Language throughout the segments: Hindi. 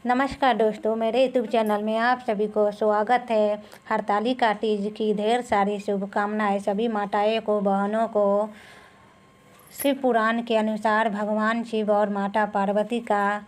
नमस्कार दोस्तों, मेरे यूट्यूब चैनल में आप सभी को स्वागत है। हरतालिका तीज की ढेर सारी शुभकामनाएं सभी माताएं को, बहनों को। शिव पुराण के अनुसार भगवान शिव और माता पार्वती का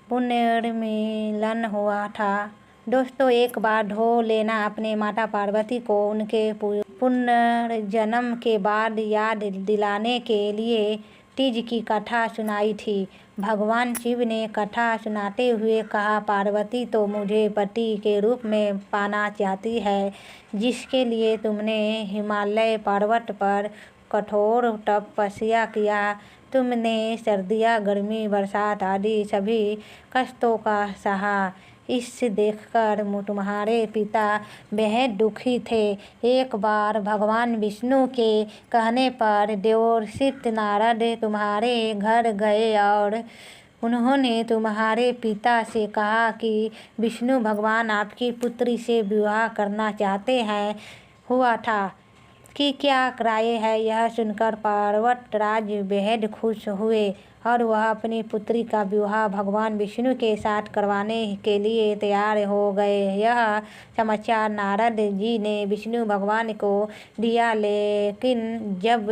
पुनर्मिलन हुआ था। दोस्तों, एक बार ढो लेना अपने माता पार्वती को उनके पुनर्जन्म के बाद याद दिलाने के लिए तीज की कथा सुनाई थी। भगवान शिव ने कथा सुनाते हुए कहा, पार्वती तो मुझे पति के रूप में पाना चाहती है, जिसके लिए तुमने हिमालय पर्वत पर कठोर तपस्या किया। तुमने सर्दियाँ, गर्मी, बरसात आदि सभी कष्टों का सहा। इस देखकर तुम्हारे पिता बेहद दुखी थे। एक बार भगवान विष्णु के कहने पर देवर्षि नारद तुम्हारे घर गए और उन्होंने तुम्हारे पिता से कहा कि विष्णु भगवान आपकी पुत्री से विवाह करना चाहते हैं। हुआ था कि क्या राय है। यह सुनकर पर्वतराज बेहद खुश हुए और वह अपनी पुत्री का विवाह भगवान विष्णु के साथ करवाने के लिए तैयार हो गए। यह समाचार नारद जी ने विष्णु भगवान को दिया, लेकिन जब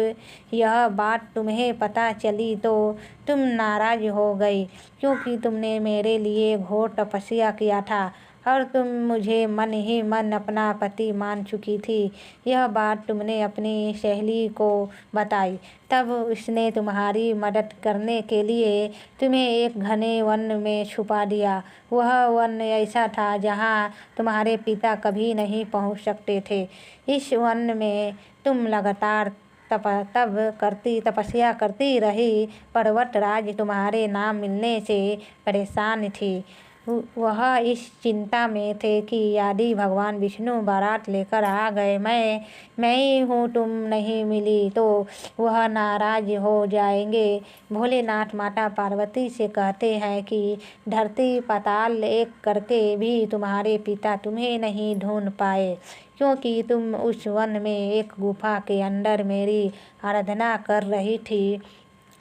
यह बात तुम्हें पता चली तो तुम नाराज हो गई, क्योंकि तुमने मेरे लिए घोर तपस्या किया था और तुम मुझे मन ही मन अपना पति मान चुकी थी। यह बात तुमने अपनी सहेली को बताई, तब उसने तुम्हारी मदद करने के लिए तुम्हें एक घने वन में छुपा दिया। वह वन ऐसा था जहाँ तुम्हारे पिता कभी नहीं पहुँच सकते थे। इस वन में तुम लगातार तपस्या करती रही। पर्वतराज तुम्हारे ना मिलने से परेशान थी। वह इस चिंता में थे कि यदि भगवान विष्णु बारात लेकर आ गए, मैं ही हूँ, तुम नहीं मिली, तो वह नाराज हो जाएंगे। भोलेनाथ माता पार्वती से कहते हैं कि धरती पाताल एक करके भी तुम्हारे पिता तुम्हें नहीं ढूंढ पाए, क्योंकि तुम उस वन में एक गुफा के अंदर मेरी आराधना कर रही थी।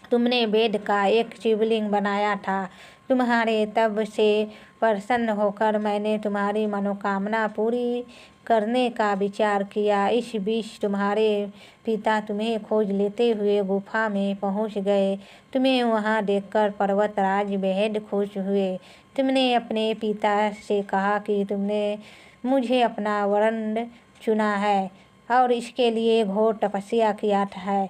तुमने वेद का एक शिवलिंग बनाया था। तुम्हारे तब से प्रसन्न होकर मैंने तुम्हारी मनोकामना पूरी करने का विचार किया। इस बीच तुम्हारे पिता तुम्हें खोज लेते हुए गुफा में पहुंच गए। तुम्हें वहां देखकर पर्वतराज बेहद खुश हुए। तुमने अपने पिता से कहा कि तुमने मुझे अपना वरण चुना है और इसके लिए घोर तपस्या किया है,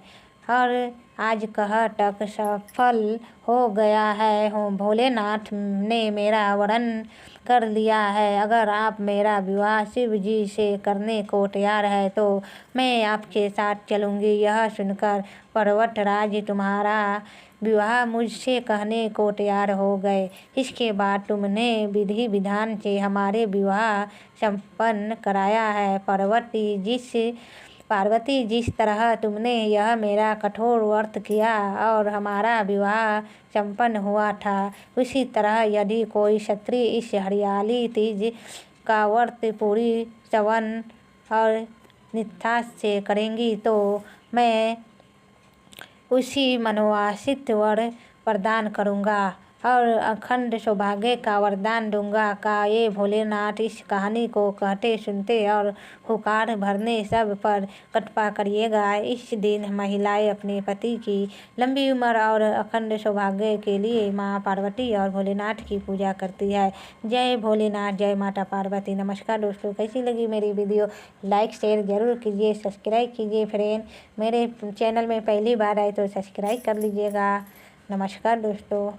और आज कह तक सफल हो गया है। भोलेनाथ ने मेरा वरण कर लिया है। अगर आप मेरा विवाह शिव जी से करने को तैयार है तो मैं आपके साथ चलूँगी। यह सुनकर पर्वतराज तुम्हारा विवाह मुझसे कहने को तैयार हो गए। इसके बाद तुमने विधि विधान से हमारे विवाह संपन्न कराया है। पार्वती, जिस तरह तुमने यह मेरा कठोर व्रत किया और हमारा विवाह संपन्न हुआ था, उसी तरह यदि कोई क्षत्रिय इस हरियाली तीज का व्रत पूरी श्रवण और निष्ठा से करेंगी तो मैं उसी मनोवांछित वर प्रदान करूँगा और अखंड सौभाग्य का वरदान दूंगा। का ये भोलेनाथ इस कहानी को कहते सुनते और हुंकार भरने सब पर कृपा करिएगा। इस दिन महिलाएं अपने पति की लंबी उम्र और अखंड सौभाग्य के लिए माँ पार्वती और भोलेनाथ की पूजा करती है। जय भोलेनाथ, जय माता पार्वती। नमस्कार दोस्तों, कैसी लगी मेरी वीडियो? लाइक शेयर ज़रूर कीजिए, सब्सक्राइब कीजिए फ्रेंड। मेरे चैनल में पहली बार आए तो सब्सक्राइब कर लीजिएगा। नमस्कार दोस्तों।